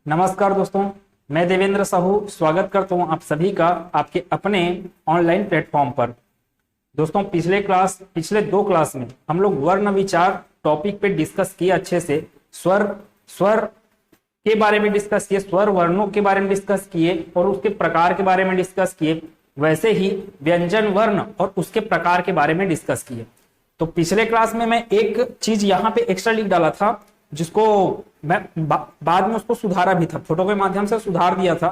नमस्कार दोस्तों, मैं देवेंद्र साहू स्वागत करता हूं आप सभी का आपके अपने ऑनलाइन प्लेटफॉर्म पर। दोस्तों पिछले दो क्लास में हम लोग वर्ण विचार टॉपिक पे डिस्कस किए अच्छे से। स्वर के बारे में डिस्कस किए, स्वर वर्णों के बारे में डिस्कस किए और उसके प्रकार के बारे में डिस्कस किए। वैसे ही व्यंजन वर्ण और उसके प्रकार के बारे में डिस्कस किए। तो पिछले क्लास में मैं एक चीज यहाँ पे एक्स्ट्रा लिख डाला था, जिसको मैं बाद में उसको सुधारा भी था, फोटो के माध्यम से सुधार दिया था।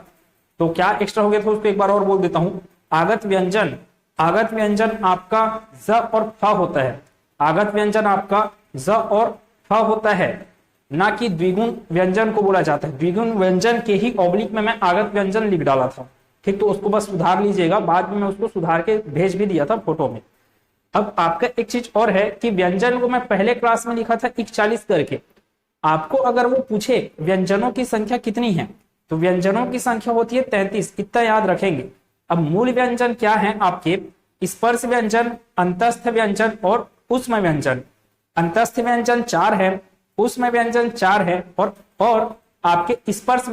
तो क्या एक्स्ट्रा हो गया था उसको एक बार और बोल देता हूं। आगत व्यंजन आपका ज और फ होता है। आगत व्यंजन आपका ज और फ होता है, ना कि द्विगुण व्यंजन को बोला जाता है। द्विगुण व्यंजन के ही ऑब्लिक में मैं आगत व्यंजन लिख डाला था, ठीक। तो उसको बस सुधार लीजिएगा, बाद में मैं उसको सुधार के भेज भी दिया था फोटो में। अब आपका एक चीज और है कि व्यंजन को मैं पहले क्लास में लिखा था 41 करके। आपको अगर वो पूछे व्यंजनों की संख्या कितनी है, तो व्यंजनों की संख्या होती है 33, इतना याद रखेंगे। अब मूल व्यंजन क्या है आपके? स्पर्श व्यंजन, अंतस्थ व्यंजन और ऊष्म व्यंजन। अंतस्थ व्यंजन 4 है, ऊष्म व्यंजन 4 है और आपके स्पर्श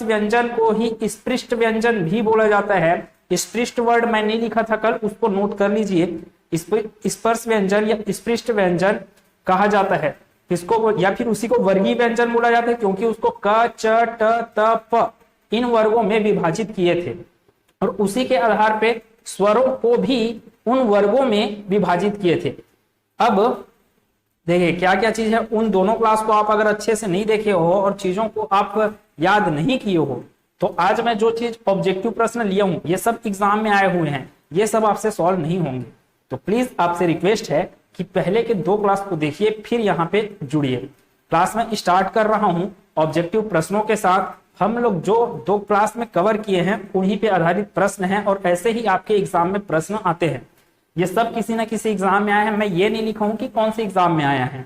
व्यंजन को ही स्पृष्ट व्यंजन भी बोला जाता है। स्पृष्ट वर्ड मैं नहीं लिखा था कल, उसको नोट कर लीजिए। स्पर्श व्यंजन या स्पृष्ट व्यंजन कहा जाता है किसको, या फिर उसी को वर्गीय व्यंजन बोला जाता है, क्योंकि उसको क, च, ट, त, प इन वर्गों में विभाजित किए थे और उसी के आधार पे स्वरों को भी उन वर्गों में विभाजित किए थे। अब देखिए क्या क्या चीज है। उन दोनों क्लास को आप अगर अच्छे से नहीं देखे हो और चीजों को आप याद नहीं किए हो, तो आज मैं जो चीज ऑब्जेक्टिव प्रश्न लिया हूं ये सब एग्जाम में आए हुए हैं, ये सब आपसे सॉल्व नहीं होंगे। तो प्लीज आपसे रिक्वेस्ट है कि पहले के दो क्लास को देखिए, फिर यहाँ पे जुड़िए। क्लास में स्टार्ट कर रहा हूं ऑब्जेक्टिव प्रश्नों के साथ। हम लोग जो दो क्लास में कवर किए हैं उन्हीं पे आधारित प्रश्न हैं और ऐसे ही आपके एग्जाम में प्रश्न आते हैं। ये सब किसी ना किसी एग्जाम में आए हैं, मैं ये नहीं लिखा हूं कि कौन से एग्जाम में आया है।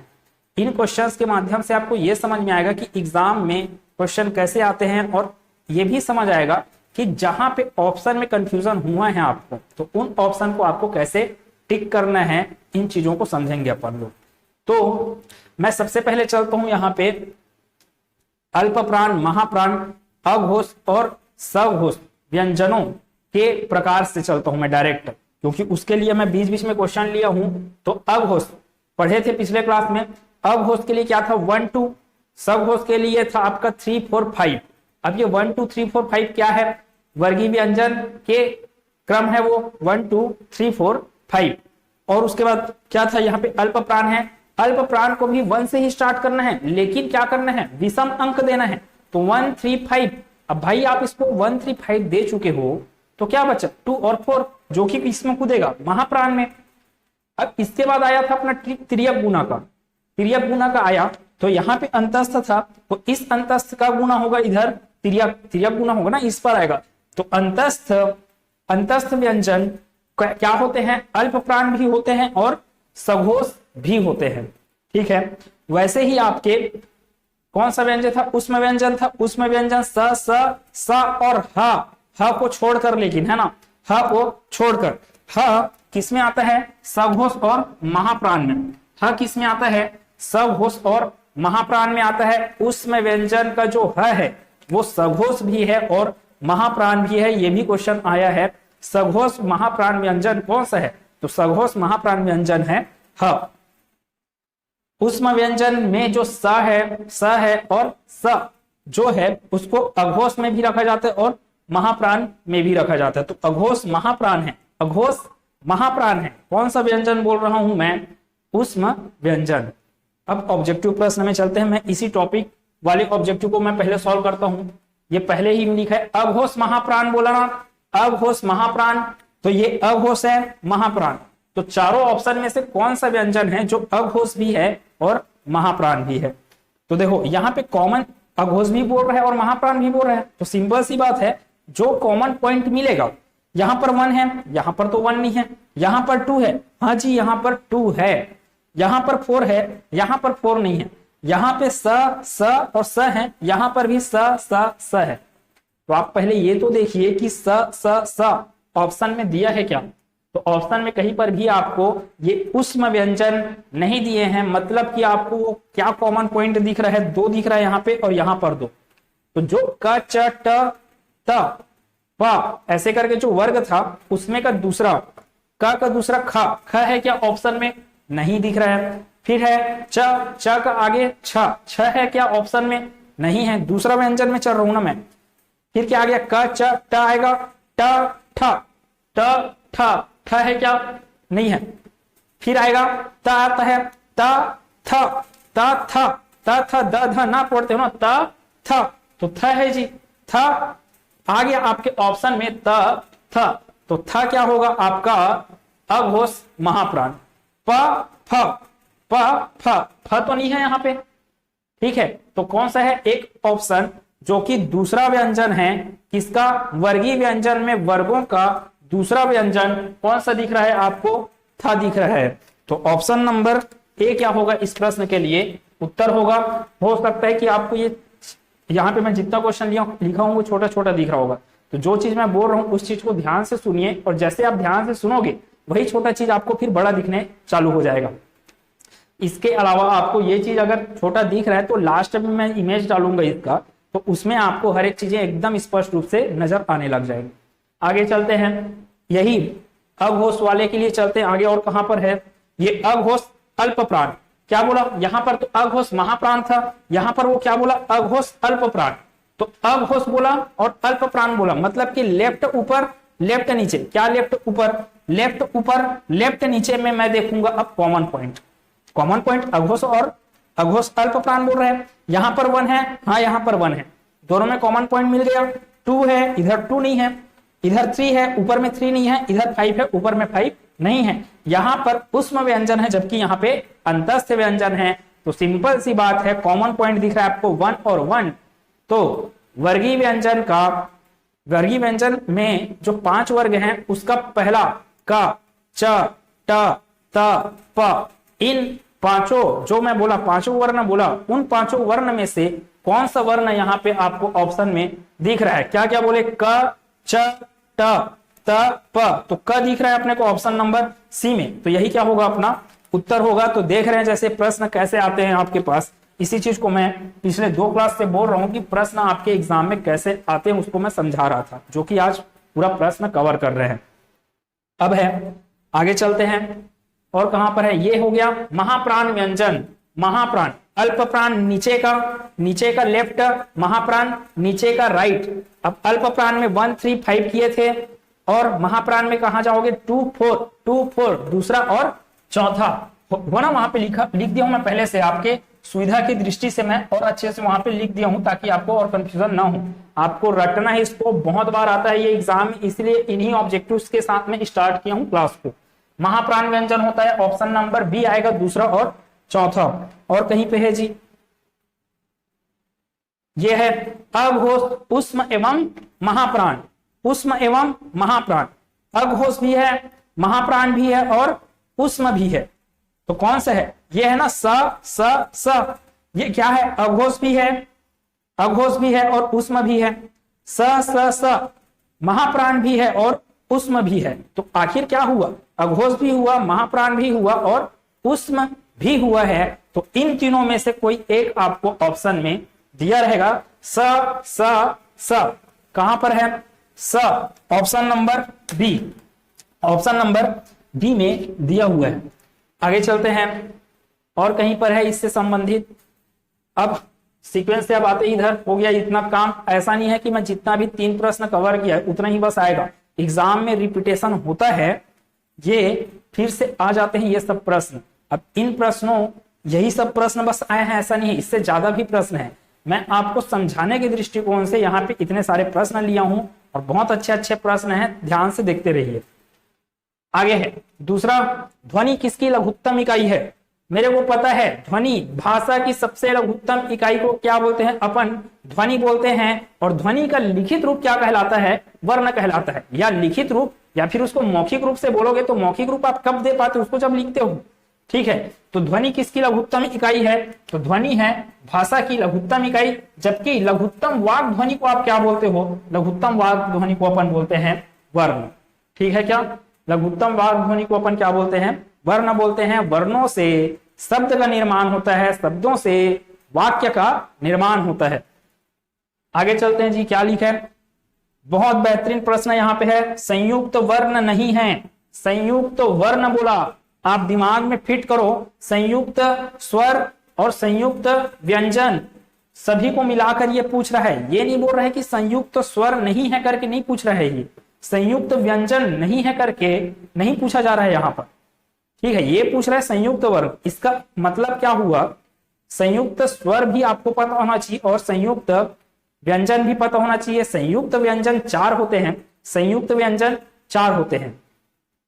इन क्वेश्चंस के माध्यम से आपको ये समझ में आएगा कि एग्जाम में क्वेश्चन कैसे आते हैं, और ये भी समझ आएगा कि जहां पे ऑप्शन में कंफ्यूजन हुआ है आपको, तो उन ऑप्शन को आपको कैसे टिक करना है, इन चीजों को समझेंगे अपन लोग। तो मैं सबसे पहले चलता हूं यहाँ पे अल्प प्राण, महाप्राण, अघोष और सघोष व्यंजनों के प्रकार से चलता हूं मैं डायरेक्ट, क्योंकि उसके लिए मैं बीच बीच में क्वेश्चन लिया हूं। तो अघोष पढ़े थे पिछले क्लास में। अघोष के लिए क्या था? 1 2। सघोष के लिए था आपका 3 4 5। अब ये 1 2 3 4 5 क्या है? वर्गीय व्यंजन के क्रम है वो 1 2 3 4 5। और उसके बाद क्या था? यहाँ पे अल्प प्राण है। अल्प प्राण को भी 1 से ही स्टार्ट करना है, लेकिन क्या करना है? विषम अंक देना है। तो 1 3 5। अब भाई आप इसको 1 3 5 दे चुके हो, तो क्या बचा? 2 और 4, जो कि इसमें कूदेगा महाप्राण में। अब इसके बाद आया था अपना तिर्यक गुना का। तिर्यक गुना का आया तो यहाँ पे अंतस्थ था, तो इस अंतस्थ का गुना होगा इधर, तिर्यक गुना होगा ना, इस पर आएगा। तो अंतस्थ व्यंजन क्या होते हैं? अल्प प्राण भी होते हैं और सघोष भी होते हैं, ठीक है। वैसे ही आपके कौन सा व्यंजन था? ऊष्म व्यंजन था। ऊष्म व्यंजन स और ह को छोड़कर, लेकिन है ना, ह को छोड़कर। ह किस में आता है? सघोष और महाप्राण में। ह किस में आता है? सघोष और महाप्राण में आता है। ऊष्म व्यंजन का जो ह है वो सघोष भी है और महाप्राण भी है, ये भी क्वेश्चन आया है। सघोष महाप्राण व्यंजन कौन सा है? तो सघोष महाप्राण व्यंजन है ह। ऊष्म व्यंजन में जो स है और स जो है उसको अघोष में भी रखा जाता है और महाप्राण में भी रखा जाता है। तो अघोष महाप्राण है, अघोष महाप्राण है। कौन सा व्यंजन बोल रहा हूं मैं? ऊष्म व्यंजन। अब ऑब्जेक्टिव प्रश्न में चलते हैं। मैं इसी टॉपिक वाले ऑब्जेक्टिव को मैं पहले सॉल्व करता हूं। ये पहले ही लिखा है, अघोष महाप्राण बोला ना, अघोष महाप्राण। तो ये अघोष है, महाप्राण। तो चारों ऑप्शन में से कौन सा व्यंजन है जो अघोष भी है और महाप्राण भी है? तो देखो यहाँ पे कॉमन अघोष भी बोल रहा है और महाप्राण भी बोल रहा है, तो सिंपल सी बात है, जो कॉमन पॉइंट मिलेगा, यहाँ पर 1 है, यहाँ पर तो 1 नहीं है, यहाँ पर 2 है, हाँ जी यहाँ पर 2 है, यहाँ पर 4 है, यहाँ पर 4 नहीं है, यहाँ पे स और स है, यहाँ पर भी स है। तो आप पहले ये तो देखिए कि स ऑप्शन में दिया है क्या? तो ऑप्शन में कहीं पर भी आपको ये ऊष्म व्यंजन नहीं दिए हैं, मतलब कि आपको क्या कॉमन पॉइंट दिख रहा है? 2 दिख रहा है यहाँ पे और यहाँ पर 2। तो जो क च ट त प ऐसे करके जो वर्ग था उसमें का दूसरा का दूसरा ख है क्या ऑप्शन में? नहीं दिख रहा है। फिर है च का आगे छ है क्या ऑप्शन में? नहीं है, दूसरा व्यंजन में चल रहा हूं ना मैं। फिर क्या आ गया? क च ट आएगा, ठ है क्या? नहीं है। फिर आएगा त आता है, द ध ना पढ़ते हो ना, थ तो थ है जी, थ आ गया आपके ऑप्शन में थ तो थ क्या होगा आपका? अघोष महाप्राण। फ तो नहीं है यहां पे, ठीक है। तो कौन सा है एक ऑप्शन जो कि दूसरा व्यंजन है किसका? वर्गीय व्यंजन में वर्गों का दूसरा व्यंजन कौन सा दिख रहा है आपको? था दिख रहा है। तो ऑप्शन नंबर ए क्या होगा इस प्रश्न के लिए? उत्तर होगा। हो सकता है कि आपको ये यहाँ पे मैं जितना क्वेश्चन लिखा हूं वो छोटा छोटा दिख रहा होगा, तो जो चीज मैं बोल रहा हूँ उस चीज को ध्यान से सुनिए, और जैसे आप ध्यान से सुनोगे वही छोटा चीज आपको फिर बड़ा दिखने चालू हो जाएगा। इसके अलावा आपको ये चीज अगर छोटा दिख रहा है तो लास्ट में मैं इमेज डालूंगा इसका, तो उसमें आपको हर एक चीजें एकदम स्पष्ट रूप से नजर आने लग जाएगी। आगे चलते हैं, यही अघोष वाले के लिए चलते हैं आगे। और कहां पर है ये? अघोष अल्प प्राण। क्या बोला यहां पर? तो अघोष महाप्राण था, यहां पर वो क्या बोला? अघोष अल्प प्राण। तो अघोष बोला और अल्प प्राण बोला, मतलब कि लेफ्ट ऊपर लेफ्ट नीचे। क्या लेफ्ट ऊपर लेफ्ट नीचे में मैं देखूंगा अब कॉमन पॉइंट अघोष और अघोष अल्प प्राण बोल रहे हैं। यहां पर 1 है, हाँ यहां पर 1 है, दोनों में कॉमन पॉइंट मिल गया। 2 है, इधर 2 नहीं है, इधर 3 है, ऊपर में 3 नहीं है, इधर 5 है, ऊपर में 5 नहीं है। यहां पर उष्म व्यंजन है जबकि यहाँ पे अंतस्थ व्यंजन है, तो सिंपल सी बात है, कॉमन पॉइंट दिख रहा है आपको 1 और 1। तो वर्गीय व्यंजन में जो 5 वर्ग हैं उसका पहला क च ट त प, इन पांचों जो मैं बोला, पांचों वर्ण बोला, उन पांचों वर्ण में से कौन सा वर्ण यहाँ पे आपको ऑप्शन में दिख रहा है? क्या क्या बोले? क च ट त प, तो क दिख रहा है अपने को ऑप्शन नंबर सी में, तो यही क्या होगा अपना उत्तर होगा। तो देख रहे हैं जैसे प्रश्न कैसे आते हैं आपके पास, इसी चीज को मैं पिछले 2 क्लास से बोल रहा हूं कि प्रश्न आपके एग्जाम में कैसे आते हैं उसको मैं समझा रहा था, जो कि आज पूरा प्रश्न कवर कर रहे हैं। अब है आगे चलते हैं, और कहां पर है? ये हो गया महाप्राण व्यंजन। महाप्राण, अल्प प्राण नीचे का लेफ्ट, महाप्राण नीचे का राइट। अब अल्प प्राण में 1 3 5 किए थे, और महाप्राण में कहा जाओगे 2 4 दूसरा और चौथा हो ना, वहां पे लिख दिया हूं मैं पहले से, आपके सुविधा की दृष्टि से मैं और अच्छे से वहां पे लिख दिया हूं ताकि आपको और कंफ्यूजन ना हो। आपको रटना है, इसको बहुत बार आता है ये एग्जाम में, इसलिए इन्हीं ऑब्जेक्टिव्स के साथ में स्टार्ट किया हूं क्लास को। महाप्राण व्यंजन होता है ऑप्शन नंबर बी आएगा, दूसरा और चौथा। और कहीं पे है जी, ये है अघोष उष्म एवं महाप्राण। उष्म एवं महाप्राण, अघोष भी है, महाप्राण भी है और उष्म भी है। तो कौन सा है? ये है ना स, ये क्या है? अघोष भी है और उष्म भी है। स महाप्राण भी है और उष्म भी है। तो आखिर क्या हुआ? अघोष भी हुआ, महाप्राण भी हुआ और उष्म भी हुआ है। तो इन तीनों में से कोई एक आपको ऑप्शन में दिया रहेगा। स कहां पर है? स ऑप्शन नंबर बी में दिया हुआ है। आगे चलते हैं, और कहीं पर है इससे संबंधित। अब सीक्वेंस से अब आते ही इधर हो गया इतना काम। ऐसा नहीं है कि मैं जितना भी 3 प्रश्न कवर किया उतना ही बस आएगा, एग्जाम में रिपीटेशन होता है, ये फिर से आ जाते हैं ये सब प्रश्न। अब इन प्रश्नों, यही सब प्रश्न बस आए हैं ऐसा नहीं है, इससे ज्यादा भी प्रश्न है। मैं आपको समझाने के दृष्टिकोण से यहाँ पे इतने सारे प्रश्न लिया हूं, और बहुत अच्छे प्रश्न हैं, ध्यान से देखते रहिए। आगे है दूसरा, ध्वनि किसकी लघुत्तम इकाई है? मेरे को पता है ध्वनि भाषा की सबसे लघुत्तम इकाई को क्या बोलते हैं? अपन ध्वनि बोलते हैं। और ध्वनि का लिखित रूप क्या कहलाता है? वर्ण कहलाता है। या लिखित रूप, या फिर उसको मौखिक रूप से बोलोगे तो मौखिक रूप आप कब दे पाते हो? उसको जब लिखते हो, ठीक है। तो ध्वनि किसकी लघुत्तम इकाई है? तो ध्वनि है भाषा की लघुत्तम इकाई। जबकि लघुत्तम वाक् ध्वनि को आप क्या बोलते हो? लघुत्तम वाक् ध्वनि को अपन बोलते हैं वर्ण, ठीक है क्या? लघुत्तम वाक् ध्वनि को अपन क्या बोलते हैं? वर्ण बोलते हैं। वर्णों से शब्द का निर्माण होता है, शब्दों से वाक्य का निर्माण होता है। आगे चलते हैं जी, क्या लिखा है, बहुत बेहतरीन प्रश्न यहाँ पे है, संयुक्त वर्ण नहीं है। संयुक्त वर्ण बोला, आप दिमाग में फिट करो, संयुक्त स्वर और संयुक्त व्यंजन सभी को मिलाकर ये पूछ रहा है। ये नहीं बोल रहा है कि संयुक्त स्वर नहीं है करके नहीं पूछ रहा है, ये संयुक्त व्यंजन नहीं है करके नहीं पूछा जा रहा है यहाँ पर, ठीक है। ये पूछ रहा है संयुक्त वर्ण, इसका मतलब क्या हुआ, संयुक्त स्वर भी आपको पता होना चाहिए और संयुक्त व्यंजन भी पता होना चाहिए। संयुक्त व्यंजन 4 होते हैं, संयुक्त व्यंजन 4 होते हैं।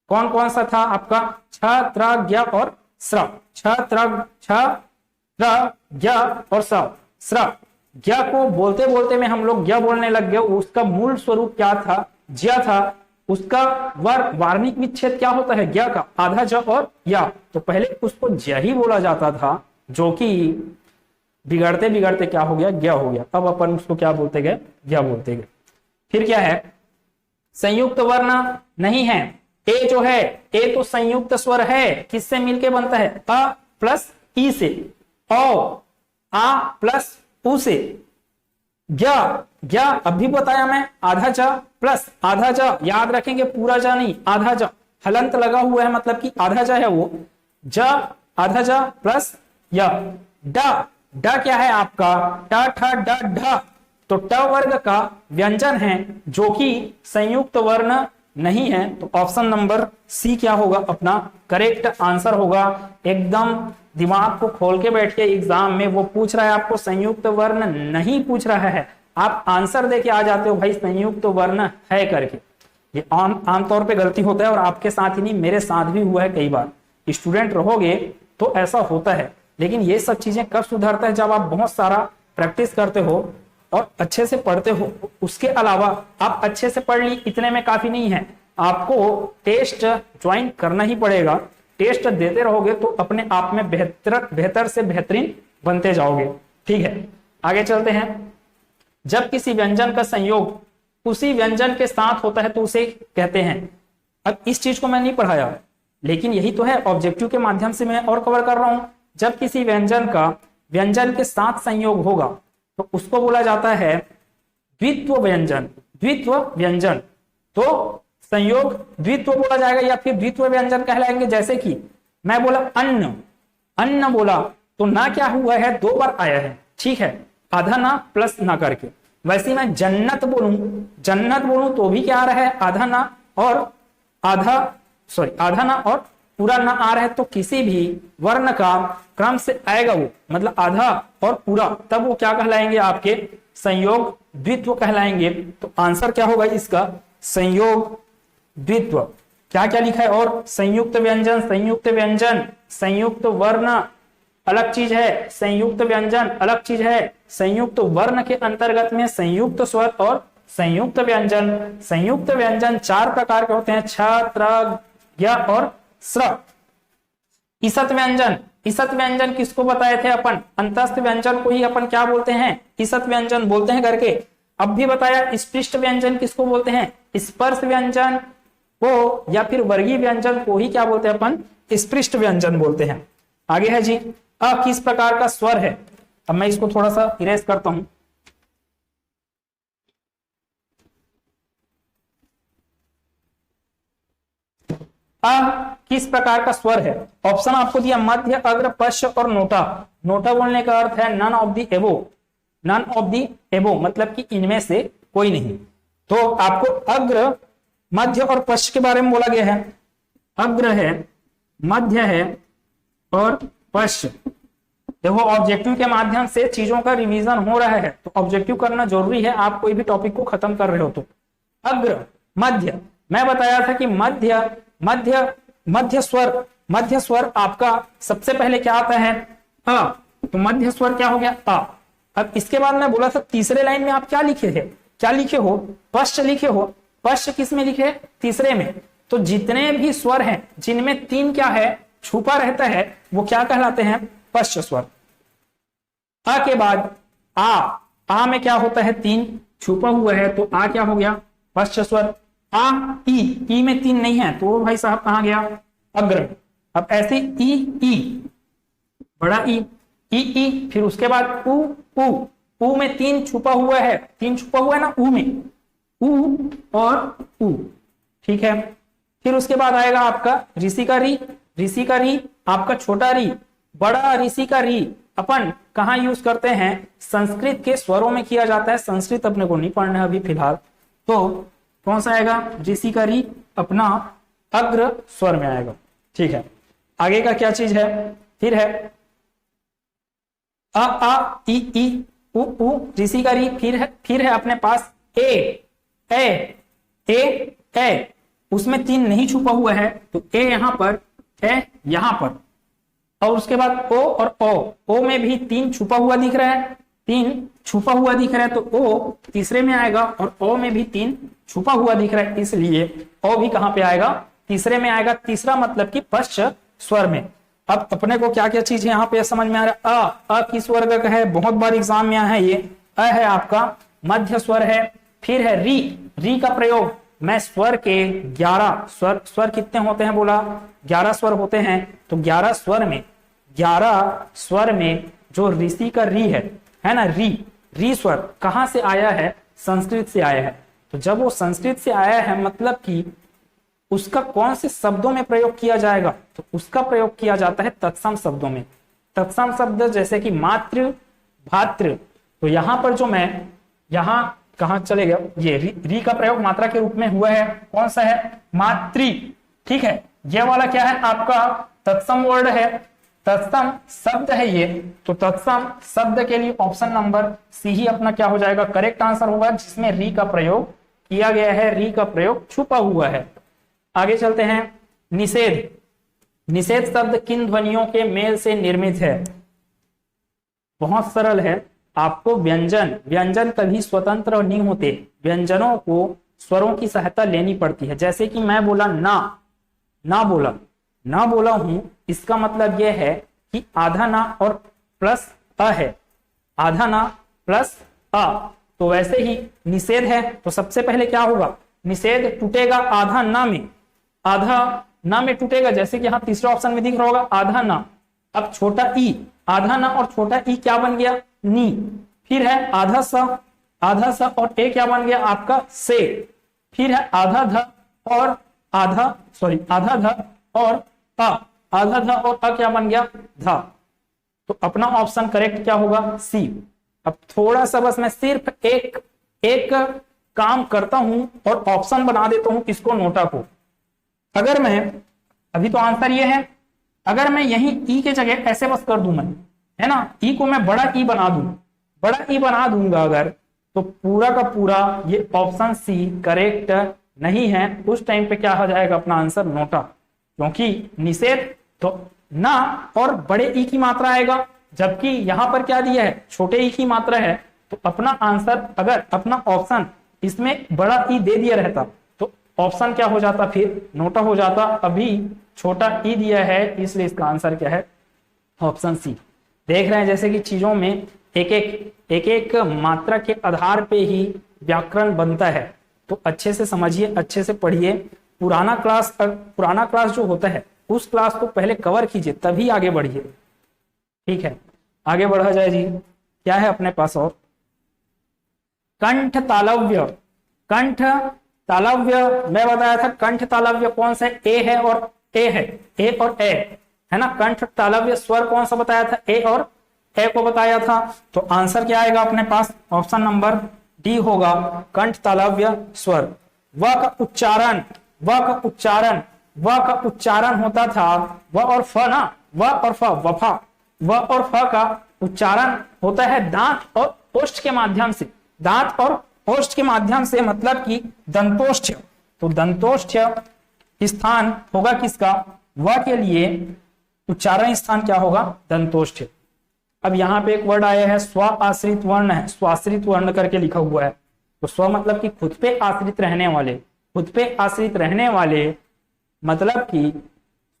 कौन कौन सा था आपका, छ, त्र, ज्ञ और स्र। छ, त्र, ज्ञ और स्र। ज्ञ को बोलते बोलते में हम लोग ज्ञ बोलने लग गए, उसका मूल स्वरूप क्या था, ज्य था। उसका वार्णिक विच्छेद क्या होता है ज्ञ का, आधा ज और या, तो पहले उसको ज्य ही बोला जाता था, जो कि बिगड़ते बिगड़ते क्या हो गया, ज्ञ हो गया। अब अपन उसको क्या बोलते गए, ज्ञ बोलते गए। फिर क्या है, संयुक्त वर्ण नहीं है। ए जो है, ए तो संयुक्त स्वर है, किससे मिलके बनता है, अ प्लस ई से, औ आ प्लस उ से। ज्ञ अभी बताया मैं, आधा ज प्लस आधा ज, याद रखेंगे पूरा ज नहीं, आधा ज, हलंत लगा हुआ है मतलब कि आधा ज है वो, ज आधा ज प्लस य। ड क्या है आपका, ट ठ ड ढ, तो ट वर्ग का व्यंजन है जो कि संयुक्त वर्ण नहीं है। तो ऑप्शन नंबर सी क्या होगा अपना करेक्ट आंसर होगा। एकदम दिमाग को खोल के बैठ के एग्जाम में वो पूछ रहा है आपको संयुक्त वर्ण नहीं पूछ रहा है, आप आंसर देके आ जाते हो भाई संयुक्त वर्ण है करके। ये आमतौर पे गलती होता है और आपके साथ ही नहीं मेरे साथ भी हुआ है कई बार। स्टूडेंट रहोगे तो ऐसा होता है, लेकिन ये सब चीजें कब सुधरता है, जब आप बहुत सारा प्रैक्टिस करते हो और अच्छे से पढ़ते हो। उसके अलावा आप अच्छे से पढ़ ली इतने में काफी नहीं है, आपको टेस्ट ज्वाइन करना ही पड़ेगा। टेस्ट देते रहोगे तो अपने आप में बेहतर से बेहतरीन बनते जाओगे, ठीक है। आगे चलते हैं, जब किसी व्यंजन का संयोग उसी व्यंजन के साथ होता है तो उसे कहते हैं। अब इस चीज को मैं नहीं पढ़ाया, लेकिन यही तो है, ऑब्जेक्टिव के माध्यम से मैं और कवर कर रहा हूं। जब किसी व्यंजन का व्यंजन के साथ संयोग होगा तो उसको बोला जाता है द्वित्व व्यंजन। द्वित्व व्यंजन तो संयोग द्वित्व बोला जाएगा या फिर द्वित्व व्यंजन कहलाएंगे। जैसे कि मैं बोला अन्न, अन्न बोला तो ना क्या हुआ है, 2 बार आया है, ठीक है, आधा ना प्लस ना करके। वैसे मैं जन्नत बोलूं तो भी क्या आ रहा है, आधा ना और आधा ना और पूरा ना आ रहा है, तो किसी भी वर्ण का क्रम से आएगा वो, मतलब आधा और पूरा, तब वो क्या कहलाएंगे आपके संयोग द्वित्व कहलाएंगे। तो आंसर क्या होगा इसका, संयोग द्वित्व। क्या क्या लिखा है, और संयुक्त व्यंजन, संयुक्त वर्ण अलग चीज है, संयुक्त व्यंजन अलग चीज है। संयुक्त वर्ण के अंतर्गत में संयुक्त स्वर और संयुक्त व्यंजन। संयुक्त व्यंजन 4 प्रकार के होते हैं, छ, त्र, ज्ञ और स्र। ईसत व्यंजन, ईसत व्यंजन किसको बताए थे अपन, अंतस्थ व्यंजन को ही अपन क्या बोलते हैं, ईसत व्यंजन बोलते हैं करके। अब भी बताया स्पृष्ट व्यंजन किसको बोलते हैं, स्पर्श व्यंजन को या फिर वर्गीय व्यंजन को ही क्या बोलते हैं अपन, स्पृष्ट व्यंजन बोलते हैं। आगे है जी, अ किस प्रकार का स्वर है। अब मैं इसको थोड़ा सा इरेज करता हूं। अ किस प्रकार का स्वर है, ऑप्शन आपको दिया मध्य, अग्र, पश्च और नोटा। नोटा बोलने का अर्थ है नन ऑफ दी एबो, नन ऑफ दी एबो मतलब कि इनमें से कोई नहीं। तो आपको अग्र, मध्य और पश्च के बारे में बोला गया है। अग्र है, मध्य है और पश्च। देखो ऑब्जेक्टिव के माध्यम से चीजों का रिवीजन हो रहा है, तो ऑब्जेक्टिव करना जरूरी है, आप कोई भी टॉपिक को खत्म कर रहे हो तो। अग्र, मध्य, मैं बताया था कि मध्य स्वर आपका सबसे पहले क्या आता है, अ, तो मध्य स्वर क्या हो गया, अ। अब इसके बाद मैं बोला था तीसरे लाइन में आप क्या लिखे थे, क्या लिखे हो, पश्च लिखे हो। पश्च किस में लिखे, तीसरे में। तो जितने भी स्वर हैं जिनमें 3 क्या है, छुपा रहता है, वो क्या कहलाते हैं, पश्च स्वर। आ के बाद आ में क्या होता है, 3 छुपा हुआ है, तो आ क्या हो गया, पश्च स्वर। आ, ई में 3 नहीं है, तो भाई साहब कहां गया, अग्र। अब ऐसे ई, बड़ा ई, फिर उसके बाद उ, ऊ में 3 छुपा हुआ है, 3 छुपा हुआ है ना ऊ में, ऊ और ऊ, ठीक है। फिर उसके बाद आएगा आपका ऋषि का री, ऋषि का री आपका छोटा री, बड़ा ऋषि का री अपन कहाँ यूज करते हैं, संस्कृत के स्वरों में किया जाता है। संस्कृत अपने को नहीं पढ़ना है अभी फिलहाल, तो कौन सा आएगा, ऋषि का री अपना अग्र स्वर में आएगा, ठीक है। आगे का क्या चीज है, फिर है आ ई उ ऋषि का री, फिर है अपने पास ए उसमें 3 नहीं छुपा हुआ है, तो ए यहां पर, ए यहां पर, और उसके बाद ओ और ओ में भी 3 छुपा हुआ दिख रहा है, 3 छुपा हुआ दिख रहा है, तो ओ तीसरे में आएगा, और ओ में भी 3 छुपा हुआ दिख रहा है, इसलिए ओ भी कहां पे आएगा, तीसरे में आएगा। तीसरा मतलब कि पश्च स्वर में। अब अपने को क्या क्या चीज यहाँ पे समझ में आ रहा है, अ किस वर्ग का है, बहुत बार एग्जाम में आया है ये, अ है आपका मध्य स्वर है। फिर है री का प्रयोग, मैं स्वर के 11 स्वर कितने होते हैं बोला, 11 स्वर होते हैं, तो 11 स्वर में जो ऋषि का री है ना, री स्वर कहां से आया है, संस्कृत से आया है। तो जब वो संस्कृत से आया है मतलब कि उसका कौन से शब्दों में प्रयोग किया जाएगा, तो उसका प्रयोग किया जाता है तत्सम शब्दों में। तत्सम शब्द जैसे कि मातृ, भातृ, तो यहां पर जो मैं यहां कहां चले गया, ये री का प्रयोग मात्रा के रूप में हुआ है, कौन सा है, मातृ, ठीक है। ये वाला क्या है आपका तत्सम वर्ड है, तत्सम शब्द है ये, तो तत्सम शब्द के लिए ऑप्शन नंबर सी ही अपना क्या हो जाएगा, करेक्ट आंसर होगा, जिसमें री का प्रयोग किया गया है, री का प्रयोग छुपा हुआ है। आगे चलते हैं, निषेध। निषेध शब्द किन ध्वनियों के मेल से निर्मित है, बहुत सरल है। आपको व्यंजन कभी स्वतंत्र नहीं होते, व्यंजनों को स्वरों की सहायता लेनी पड़ती है। जैसे कि मैं बोला ना बोला हूं, इसका मतलब यह है कि आधा ना और प्लस अ है, आधा ना प्लस अ, तो वैसे ही निषेध है, तो सबसे पहले क्या होगा, निषेध टूटेगा आधा ना में टूटेगा, जैसे कि यहाँ तीसरे ऑप्शन में दिख रहा होगा आधा ना। अब छोटा ई, आधा ना और छोटा ई क्या बन गया, नी। फिर है आधा सा और ए क्या बन गया आपका से। फिर है आधा ध और आधा ध और अ, आधा ध और अ क्या बन गया, धा। तो अपना ऑप्शन करेक्ट क्या होगा, सी। अब थोड़ा सा बस मैं सिर्फ एक काम करता हूं और ऑप्शन बना देता हूं किसको, नोटा को। अगर मैं, अभी तो आंसर ये है, अगर मैं यही ई के जगह ऐसे बस कर दूं मैं, है ना, ई को मैं बड़ा ई बना दूंगा अगर, तो पूरा का पूरा ये ऑप्शन सी करेक्ट नहीं है। उस टाइम पे क्या हो जाएगा अपना आंसर, नोटा, क्योंकि निषेध तो ना और बड़े ई की मात्रा आएगा, जबकि यहां पर क्या दिया है, छोटे ई की मात्रा है। तो अपना आंसर, अगर अपना ऑप्शन इसमें बड़ा ई दे दिया रहता तो ऑप्शन क्या हो जाता, फिर नोटा हो जाता। अभी छोटा ई दिया है, इसलिए इसका आंसर क्या है, ऑप्शन सी। देख रहे हैं जैसे कि चीजों में एक मात्रा के आधार पे ही व्याकरण बनता है, तो अच्छे से समझिए, अच्छे से पढ़िए। पुराना क्लास जो होता है उस क्लास को पहले कवर कीजिए, तभी आगे बढ़िए, ठीक है। आगे बढ़ा जाए जी, क्या है अपने पास और, कंठ तालव्य। कंठ तालव्य मैं बताया था, कंठ तालव्य कौन सा है, ए है और ए है, ए और ए है ना। कंठ तालव्य स्वर कौन सा बताया था, ए और ए को बताया था। तो आंसर क्या आएगा अपने पास, ऑप्शन नंबर डी होगा, कंठ तालव्य स्वर। व का उच्चारण होता था व और फ ना, व और फ, वफा। व और फ का उच्चारण होता है दांत और ओष्ठ के माध्यम से, दांत और ओष्ठ के माध्यम से, मतलब कि दंतोष्ठ। तो दंतोष्ठ स्थान होगा किसका, व के लिए उच्चारण स्थान क्या होगा, दंतोष्ठ। अब यहाँ पे एक वर्ड आया है स्व आश्रित वर्ण है, स्वाश्रित वर्ण करके लिखा हुआ है। तो स्व मतलब कि खुद पे आश्रित रहने वाले, खुद पे आश्रित रहने वाले मतलब कि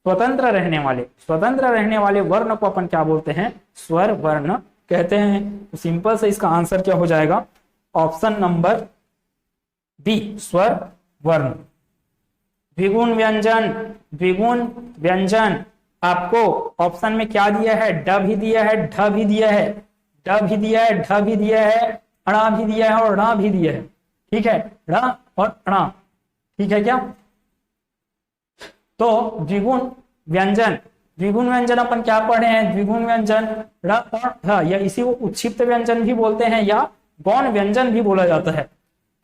स्वतंत्र रहने वाले वर्ण को अपन क्या बोलते हैं, स्वर वर्ण कहते हैं। तो सिंपल से इसका आंसर क्या हो जाएगा, ऑप्शन नंबर बी, स्वर वर्ण। द्विगुण व्यंजन आपको ऑप्शन में क्या दिया है, ड भी दिया है, ढ भी दिया है। ड भी दिया है, ढ भी दिया है, अणा भी दिया है और णा भी दिया है। ठीक है, ण और अणा। ठीक है क्या? तो द्विगुण व्यंजन, द्विगुण व्यंजन अपन क्या पढ़े हैं? द्विगुण व्यंजन ण और ढ, या इसी को उत्क्षिप्त व्यंजन भी बोलते हैं या गौण व्यंजन भी बोला जाता है।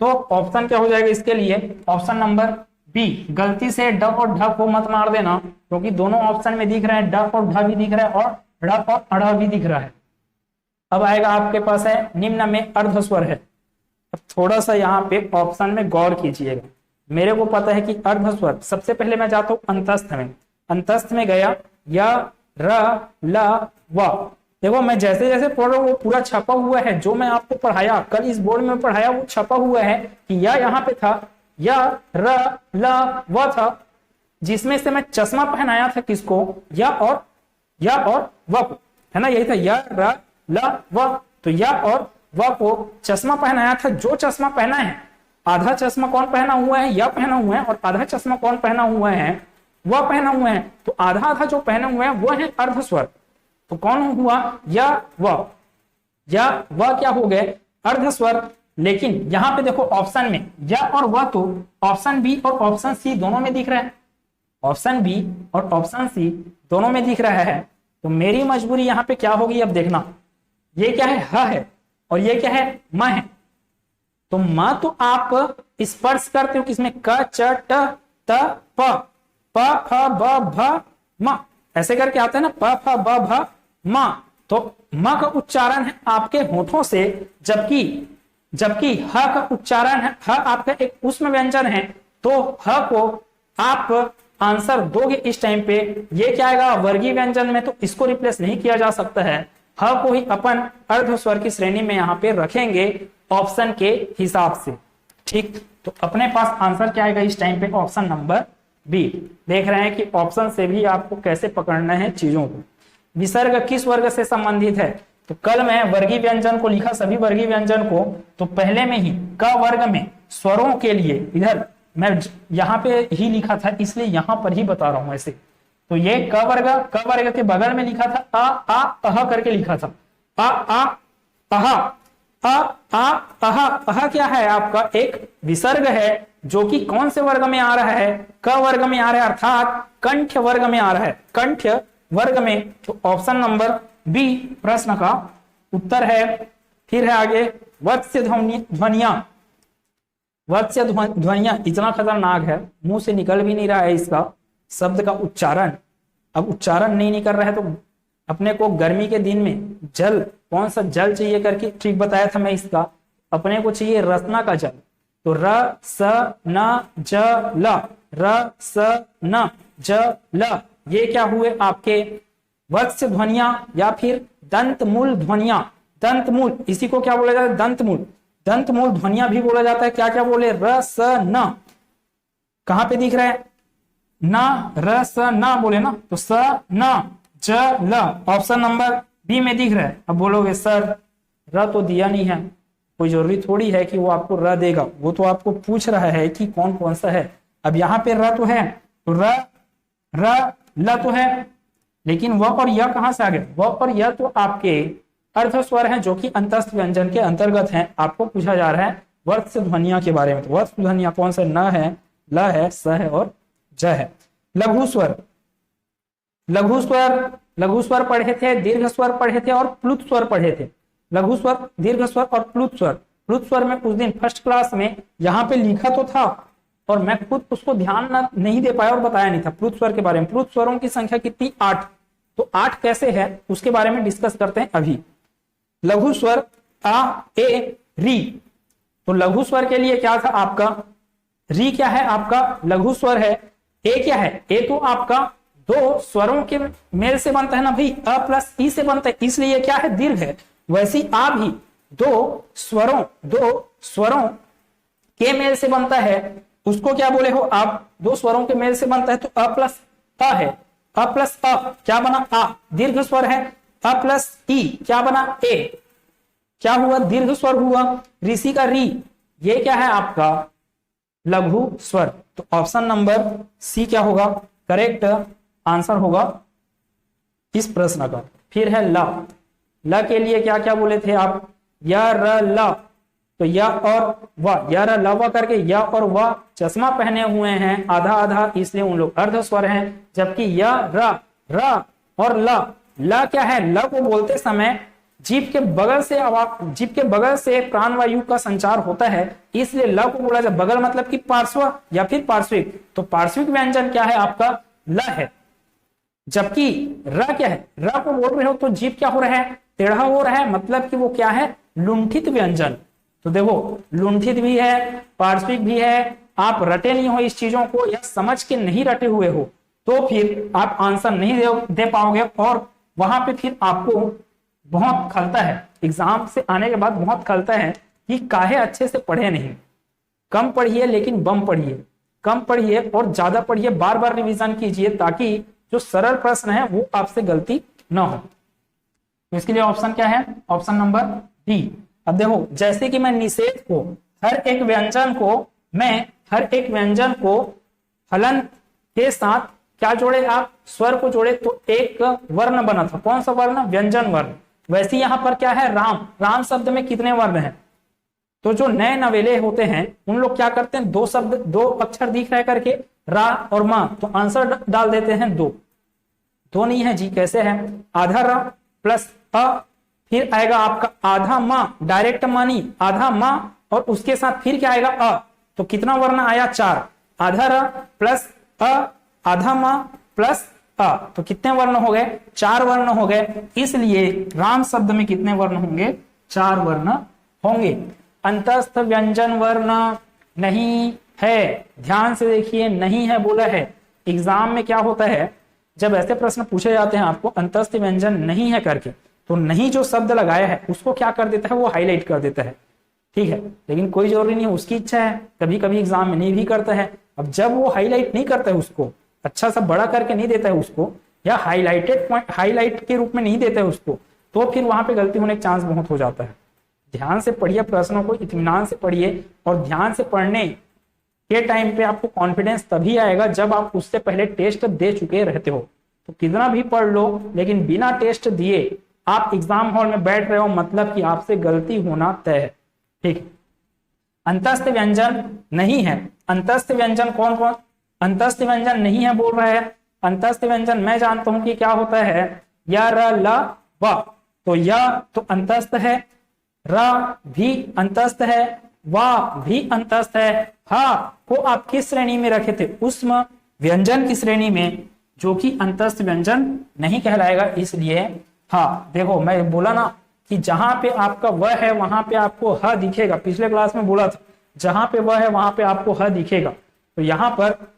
तो ऑप्शन क्या हो जाएगा इसके लिए? Option number B. गलती से ड और ढ को मत मार देना, क्योंकि दोनों ऑप्शन में दिख रहे हैं, ड और ढ भी दिख रहा है और ड़ और अड़ भी दिख रहा है। अब आएगा आपके पास है निम्न में अर्ध स्वर है। अब थोड़ा सा यहाँ पे ऑप्शन में गौर कीजिएगा। मेरे को पता है कि अर्ध स्वर, सबसे पहले मैं जाता हूँ अंतस्थ में। अंतस्थ में गया या र ल व। देखो मैं जैसे जैसे पढ़ रहा हूँ वो पूरा छपा हुआ है, जो मैं आपको पढ़ाया कल इस बोर्ड में पढ़ाया वो छपा हुआ है कि या यहाँ पे था, या र ल व था, जिसमें से मैं चश्मा पहनाया था किसको? या और व को, है ना? यही था या र ल व। तो या और व को चश्मा पहनाया था। जो चश्मा पहना है, आधा चश्मा कौन पहना हुआ है? या पहना हुआ है, और आधा चश्मा कौन पहना हुआ है? वह पहना हुआ है। तो आधा आधा जो पहने हुए हैं वो है अर्ध स्वर। तो कौन हुआ? या वह। या वह क्या हो गए? अर्ध स्वर। लेकिन यहां पे देखो ऑप्शन में या और वह, तो ऑप्शन बी और ऑप्शन सी दोनों में दिख रहा है। ऑप्शन बी और ऑप्शन सी दोनों में दिख रहा है। तो मेरी मजबूरी यहां पे क्या होगी? अब देखना, ये क्या है? ह है, और ये क्या है? म है। तो म तो आप स्पर्श करते हो किसमें? क च ट त प, प फ ब भ म, ऐसे करके आता है ना, प फ ब भ म। तो म का उच्चारण है आपके होठों से, जबकि ह का उच्चारण है, ह आपका एक उष्म व्यंजन है। तो ह को आप आंसर दोगे इस टाइम पे, ये क्या आएगा? वर्गीय व्यंजन में। तो इसको रिप्लेस नहीं किया जा सकता है। ह को ही अपन अर्ध स्वर की श्रेणी में यहाँ पे रखेंगे ऑप्शन के हिसाब से। ठीक, तो अपने पास आंसर क्या आएगा इस टाइम पे? Option number B. देख रहे हैं कि ऑप्शन से भी आपको कैसे पकड़ना है चीजों को। विसर्ग किस वर्ग से संबंधित है? तो कल मैं वर्गीय व्यंजन को लिखा, सभी वर्गीय व्यंजन को, तो पहले में ही क वर्ग में स्वरों के लिए इधर मैं यहाँ पे ही लिखा था, इसलिए यहाँ पर ही बता रहा हूं ऐसे। तो ये क वर्ग के बगल में लिखा था आ अह करके लिखा था। आ अह क्या है? आपका एक विसर्ग है, जो कि कौन से वर्ग में आ रहा है? क वर्ग में आ रहा है, अर्थात कंठ वर्ग में आ रहा है, कंठ वर्ग में। तो ऑप्शन नंबर बी प्रश्न का उत्तर है। फिर है आगे वत्स्य ध्वनिया। वत्स्य ध्वनिया इतना खतरनाक है, मुंह से निकल भी नहीं रहा है इसका शब्द का उच्चारण। अब उच्चारण नहीं कर रहा है तो अपने को गर्मी के दिन में जल, कौन सा जल चाहिए करके ट्रिक बताया था मैं इसका। अपने को चाहिए रसना का जल। तो र स न ज ल, र स न ज ल, ये क्या हुए आपके वत्स्य ध्वनिया या फिर दंतमूल ध्वनिया। दंतमूल, इसी को क्या बोला जाता है? दंतमूल। दंतमूल ध्वनिया भी बोला जाता है। क्या क्या बोले? र स न, कहां पे दिख रहा है? न, र स न बोले ना, तो स न ज ल ऑप्शन नंबर बी में दिख रहा है। अब बोलोगे सर र तो दिया नहीं है, कोई जरूरी थोड़ी है कि वो आपको र देगा, वो तो आपको पूछ रहा है कि कौन कौन सा है। अब यहाँ पे र तो है, तो र ल तो है, लेकिन व और य कहां से आ गए? व और य तो आपके अर्ध स्वर हैं, जो कि अंतस्थ व्यंजन के अंतर्गत हैं। आपको पूछा जा रहा है वत्स्य ध्वनिया के बारे में। तो वत्स्य ध्वनिया कौन से? न है, ल है, स है और ज है। लघु स्वर, लघु स्वर पढ़े थे, दीर्घ स्वर पढ़े थे और प्लुत स्वर पढ़े थे। लघु स्वर, दीर्घ स्वर और प्लुत स्वर। प्लुत स्वर में उस दिन फर्स्ट क्लास में यहाँ पे लिखा तो था, और मैं खुद उसको ध्यान नहीं दे पाया और बताया नहीं था प्लुत स्वर के बारे में। प्लुत स्वरों की संख्या कितनी? 8। तो 8 कैसे है उसके बारे में डिस्कस करते हैं अभी। लघु स्वर आ, ए, री। तो लघु स्वर के लिए क्या था आपका? री क्या है आपका? लघु स्वर है। ए क्या है? ए तो आपका दो स्वरों के मेल से बनता है ना भाई, अ प्लस ई से बनता है, इसलिए क्या है? दीर्घ है। वैसी आ भी दो स्वरों के मेल से बनता है। उसको क्या बोले हो आप? दो स्वरों के मेल से बनता है, तो अ प्लस अ है। अ प्लस अ क्या बना? आ, दीर्घ स्वर है। अ प्लस ई क्या बना? ए, क्या हुआ? दीर्घ स्वर हुआ। ऋषि का री, ये क्या है आपका? लघु स्वर। तो ऑप्शन नंबर सी क्या होगा? करेक्ट आंसर होगा इस प्रश्न का। फिर है ला। ल के लिए क्या क्या बोले थे आप, य र ल, तो य और व, य र ल व करके य और व चश्मा पहने हुए हैं आधा आधा, इसलिए उन लोग अर्ध स्वर हैं। जबकि य र र और ल क्या है, ल को बोलते समय जीभ के बगल से आवाज, जीभ के बगल से प्राणवायु का संचार होता है, इसलिए ल को बोला जाए। बगल मतलब कि पार्श्व या फिर पार्श्विक, तो पार्श्विक व्यंजन क्या है आपका, ल है। जबकि र क्या है, र को बोल रहे हो तो जीभ क्या हो रहा है, टेढ़ा हो रहा है, मतलब कि वो क्या है, लुंठित व्यंजन। तो देखो लुंठित भी है, पार्श्विक भी है, आप रटे नहीं हो इस चीजों को या समझ के नहीं रटे हुए हो तो फिर आप आंसर नहीं दे पाओगे, और वहां पे फिर आपको बहुत खलता है, एग्जाम से आने के बाद बहुत खलता है कि काहे अच्छे से पढ़े नहीं। कम पढ़िए लेकिन बम पढ़िए, कम पढ़िए और ज्यादा पढ़िए, बार बार रिवीजन कीजिए ताकि जो सरल प्रश्न है वो आपसे गलती ना हो। तो इसके लिए ऑप्शन क्या है, ऑप्शन नंबर डी। अब देखो जैसे कि मैं निषेध को, हर एक व्यंजन को फलन के साथ क्या जोड़े आप, स्वर को जोड़े तो एक वर्ण बना था, कौन सा वर्ण, व्यंजन वर्ण। वैसे यहां पर क्या है, राम, राम शब्द में कितने वर्ण हैं, तो जो नए नवेले होते हैं उन लोग क्या करते हैं, दो शब्द, दो अक्षर दिख रहे करके रा और मां, तो आंसर डाल देते हैं दो। दो नहीं है जी, कैसे है, आधा रा प्लस अ, फिर आएगा आपका आधा मां, डायरेक्ट मानी आधा मां, और उसके साथ फिर क्या आएगा अ, तो कितना वर्ण आया, चार, आधा रा प्लस अ, आधा मां प्लस अ, तो कितने वर्ण हो गए, चार वर्ण हो गए। इसलिए राम शब्द में कितने वर्ण होंगे, चार वर्ण होंगे। अंतस्थ व्यंजन वर्ण नहीं है, ध्यान से देखिए, नहीं है बोला है। एग्जाम में क्या होता है, जब ऐसे प्रश्न पूछे जाते हैं आपको अंतस्थ व्यंजन नहीं है करके, तो नहीं जो शब्द लगाया है उसको क्या कर देता है, वो हाईलाइट कर देता है, ठीक है, लेकिन कोई जरूरी नहीं, उसकी इच्छा है, कभी कभी एग्जाम में नहीं भी करता है। अब जब वो हाईलाइट नहीं करता है, उसको अच्छा सा बड़ा करके नहीं देता है उसको, या हाईलाइटेड पॉइंट, हाईलाइट के रूप में नहीं देता है उसको, तो फिर वहां पे गलती होने का चांस बहुत हो जाता है। ध्यान से पढ़िए प्रश्नों को, इत्मीनान से पढ़िए, और ध्यान से पढ़ने के टाइम पे आपको कॉन्फिडेंस तभी आएगा जब आप उससे पहले टेस्ट दे चुके रहते हो। तो कितना भी पढ़ लो लेकिन बिना टेस्ट दिए आप एग्जाम हॉल में बैठ रहे हो, मतलब कि आपसे गलती होना तय है, ठीक। अंतस्थ व्यंजन नहीं है, अंतस्थ व्यंजन कौन कौन, अंतस्थ व्यंजन नहीं है बोल रहा है। अंतस्थ व्यंजन मैं जानता हूं कि क्या होता है, या र ल व, तो या तो अंतस्थ है, र भी अंतस्थ है, वा भी अंतस्थ है, हा को आप किस श्रेणी में रखे थे, उष्म व्यंजन की श्रेणी में, जो कि अंतस्थ व्यंजन नहीं कहलाएगा, इसलिए हाँ। देखो मैं बोला ना कि जहां पे आपका वह है वहां पे आपको ह दिखेगा, पिछले क्लास में बोला था जहां पे वह है वहां पे आपको ह दिखेगा, तो यहाँ पर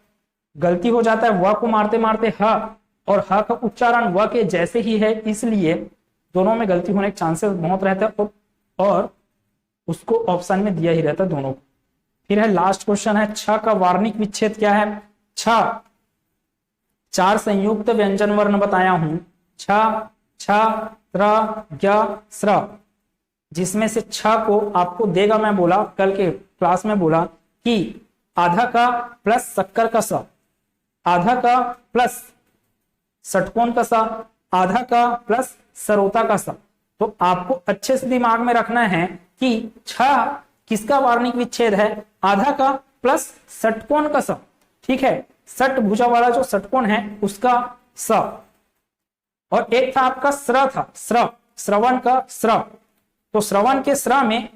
गलती हो जाता है, वह को मारते मारते ह, और ह का उच्चारण व के जैसे ही है, इसलिए दोनों में गलती होने के चांसेस बहुत रहते हैं, और उसको ऑप्शन में दिया ही रहता है दोनों को। फिर है लास्ट क्वेश्चन है, छ का वार्णिक विच्छेद क्या है। छ, चार संयुक्त व्यंजन वर्ण बताया हूं, छ, छ, त्र, ज्ञ, स्र, जिसमें से छ को आपको देगा, मैं बोला कल के क्लास में बोला कि आधा का प्लस शक्कर का स, आधा का प्लस षटकोण का स, आधा का प्लस सरोता का स। तो आपको अच्छे से दिमाग में रखना है कि छ किसका वार्णिक विच्छेद है, आधा का प्लस षटकोण का स, ठीक है, षट भुजा वाला जो षटकोण है उसका स, और एक था आपका स्र था, स्र, श्रवण का स्र, तो श्रवण के स्र में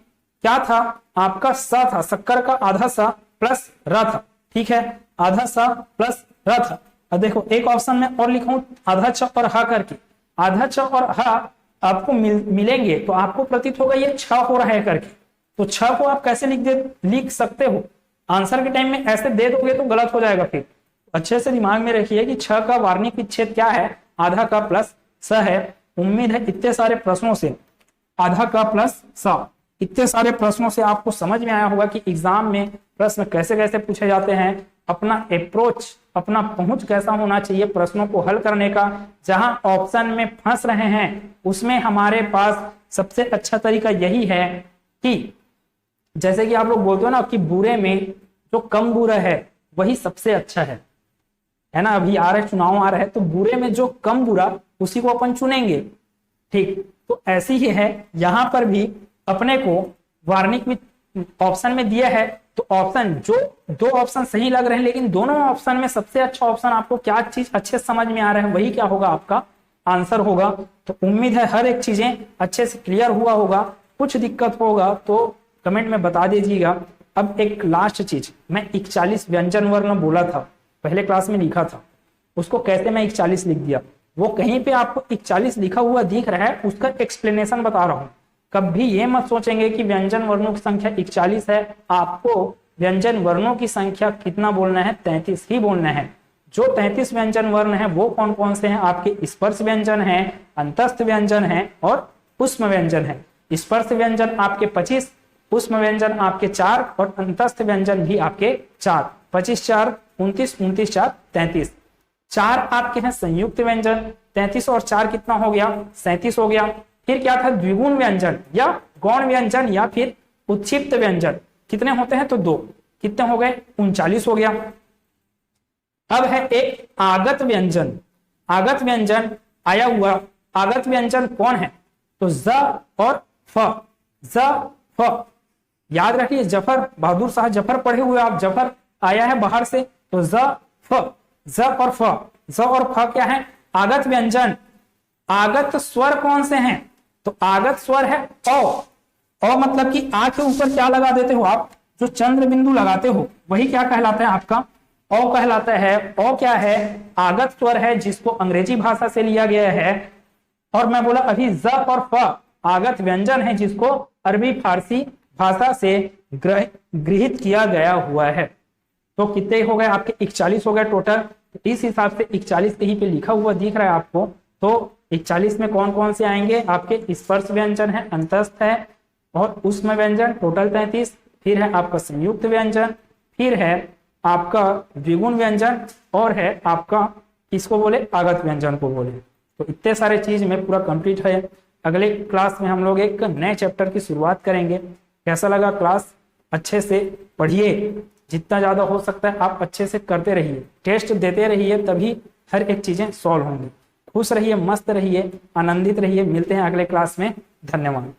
क्या था आपका स था, शक्कर का आधा सा प्लस र था, ठीक है, आधा सा प्लस र था। अब देखो एक ऑप्शन में और लिखूं आधा छ और ह करके, आधा छ और ह आपको मिलेंगे तो आपको प्रतीत होगा ये छ हो रहा है करके, तो छ को आप कैसे लिख सकते हो, आंसर के टाइम में ऐसे दे दोगे तो गलत हो जाएगा। फिर अच्छे से दिमाग में रखिए कि छ का वार्णिक विच्छेद क्या है, आधा का प्लस स है। उम्मीद है इतने सारे प्रश्नों से, आधा का प्लस स, इतने सारे प्रश्नों से आपको समझ में आया होगा कि एग्जाम में प्रश्न कैसे कैसे पूछे जाते हैं, अपना अप्रोच, अपना पहुंच कैसा होना चाहिए प्रश्नों को हल करने का। जहां ऑप्शन में फंस रहे हैं उसमें हमारे पास सबसे अच्छा तरीका यही है कि जैसे कि आप लोग बोलते हो ना कि बुरे में जो कम बुरा है वही सबसे अच्छा है ना। अभी आ रहे चुनाव आ रहे हैं तो बुरे में जो कम बुरा उसी को अपन चुनेंगे, ठीक। तो ऐसी ही है, यहाँ पर भी अपने को वार्निक में ऑप्शन में दिया है, तो ऑप्शन जो दो ऑप्शन सही लग रहे हैं, लेकिन दोनों ऑप्शन में सबसे अच्छा ऑप्शन आपको क्या चीज अच्छे से समझ में आ रहा है, वही क्या होगा, आपका आंसर होगा। तो उम्मीद है हर एक चीजें अच्छे से क्लियर हुआ होगा। कुछ दिक्कत होगा तो कमेंट में बता दीजिएगा। अब एक लास्ट चीज, मैं 41 व्यंजन वर्ण बोला था, पहले क्लास में लिखा था, उसको कैसे मैं 41 लिख दिया, वो कहीं पे आपको 41 लिखा हुआ दिख रहा है, उसका एक्सप्लेनेशन बता रहा हूं। कभी ये मत सोचेंगे कि व्यंजन वर्णों की संख्या 41 है, आपको व्यंजन वर्णों की संख्या कितना बोलना है, 33 ही बोलना है। जो 33 व्यंजन वर्ण है वो कौन कौन से हैं, आपके स्पर्श व्यंजन है, अंतस्थ व्यंजन है और उष्म व्यंजन है। स्पर्श व्यंजन आपके 25, उष्म व्यंजन आपके 4 और अंतस्थ व्यंजन भी आपके 4। 25 4 29, 29 4 33। 4 आपके हैं संयुक्त व्यंजन, 33 और 4 कितना हो गया, 37 हो गया। फिर क्या था, द्विगुण व्यंजन या गौण व्यंजन या फिर उत्क्षिप्त व्यंजन, कितने होते हैं, तो 2, कितने हो गए, 39 हो गया। अब है एक आगत व्यंजन। आगत व्यंजन आया हुआ, आगत व्यंजन कौन है, तो ज और फ, ज फ, याद रखिए, जफर, बहादुर शाह जफर पढ़े हुए आप, जफर आया है बाहर से, तो ज फ, ज और फ, ज और फ क्या है, आगत व्यंजन। आगत स्वर कौन से हैं, तो आगत स्वर है अ मतलब कि आ के ऊपर क्या लगा देते हो आप, जो चंद्र बिंदु लगाते हो, वही क्या कहलाता है, आपका अ कहलाता है। अ क्या है, आगत स्वर है, जिसको अंग्रेजी भाषा से लिया गया है। और मैं बोला अभी ज और फ आगत व्यंजन है, जिसको अरबी फारसी भाषा से गृहित किया गया हुआ है। तो कितने हो गए आपके, 41 हो गए टोटल। इस हिसाब से 41 कहीं पे लिखा हुआ दिख रहा है आपको, तो 41 में कौन कौन से आएंगे, आपके स्पर्श व्यंजन है, अंतस्थ है और उष्म व्यंजन, टोटल 33। फिर है आपका संयुक्त व्यंजन, फिर है आपका द्विगुण व्यंजन और है आपका किसको बोले, आगत व्यंजन को बोले। तो इतने सारे चीज में पूरा कंप्लीट है। अगले क्लास में हम लोग एक नए चैप्टर की शुरुआत करेंगे। कैसा लगा क्लास, अच्छे से पढ़िए, जितना ज्यादा हो सकता है आप अच्छे से करते रहिए, टेस्ट देते रहिए, तभी हर एक चीजें सॉल्व होंगी। खुश रहिए, मस्त रहिए, आनंदित रहिए। मिलते हैं अगले क्लास में। धन्यवाद।